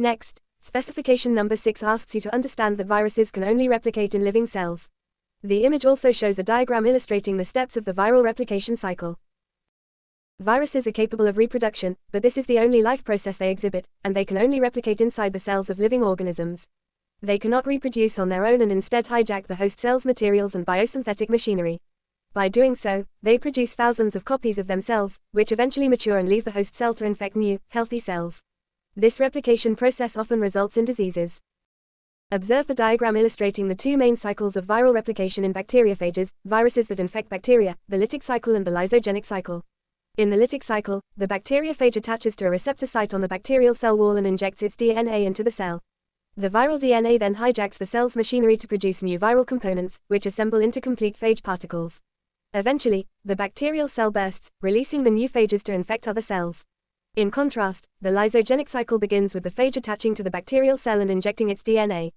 Next, specification number 6 asks you to understand that viruses can only replicate in living cells. The image also shows a diagram illustrating the steps of the viral replication cycle. Viruses are capable of reproduction, but this is the only life process they exhibit, and they can only replicate inside the cells of living organisms. They cannot reproduce on their own and instead hijack the host cell's materials and biosynthetic machinery. By doing so, they produce thousands of copies of themselves, which eventually mature and leave the host cell to infect new, healthy cells. This replication process often results in diseases. Observe the diagram illustrating the two main cycles of viral replication in bacteriophages, viruses that infect bacteria, the lytic cycle and the lysogenic cycle. In the lytic cycle, the bacteriophage attaches to a receptor site on the bacterial cell wall and injects its DNA into the cell. The viral DNA then hijacks the cell's machinery to produce new viral components, which assemble into complete phage particles. Eventually, the bacterial cell bursts, releasing the new phages to infect other cells. In contrast, the lysogenic cycle begins with the phage attaching to the bacterial cell and injecting its DNA.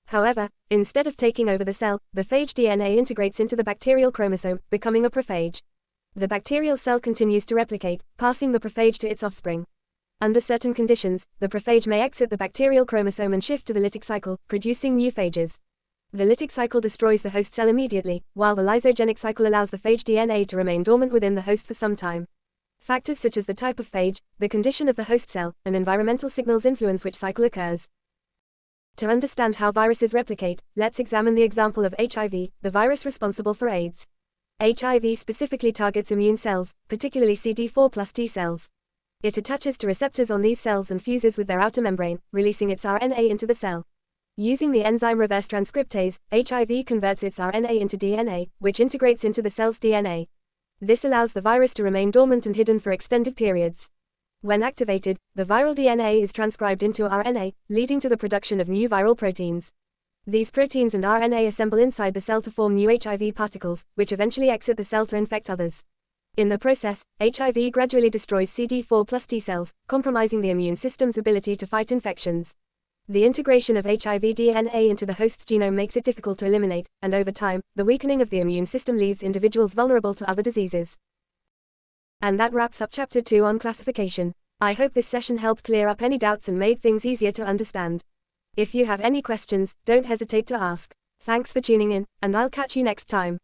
However, instead of taking over the cell, the phage DNA integrates into the bacterial chromosome, becoming a prophage. The bacterial cell continues to replicate, passing the prophage to its offspring. Under certain conditions, the prophage may exit the bacterial chromosome and shift to the lytic cycle, producing new phages. The lytic cycle destroys the host cell immediately, while the lysogenic cycle allows the phage DNA to remain dormant within the host for some time. Factors such as the type of phage, the condition of the host cell, and environmental signals influence which cycle occurs. To understand how viruses replicate, let's examine the example of HIV, the virus responsible for AIDS. HIV specifically targets immune cells, particularly CD4 plus T cells. It attaches to receptors on these cells and fuses with their outer membrane, releasing its RNA into the cell. Using the enzyme reverse transcriptase, HIV converts its RNA into DNA, which integrates into the cell's DNA. This allows the virus to remain dormant and hidden for extended periods. When activated, the viral DNA is transcribed into RNA, leading to the production of new viral proteins. These proteins and RNA assemble inside the cell to form new HIV particles, which eventually exit the cell to infect others. In the process, HIV gradually destroys CD4 plus T cells, compromising the immune system's ability to fight infections. The integration of HIV DNA into the host's genome makes it difficult to eliminate, and over time, the weakening of the immune system leaves individuals vulnerable to other diseases. And that wraps up Chapter 2 on classification. I hope this session helped clear up any doubts and made things easier to understand. If you have any questions, don't hesitate to ask. Thanks for tuning in, and I'll catch you next time.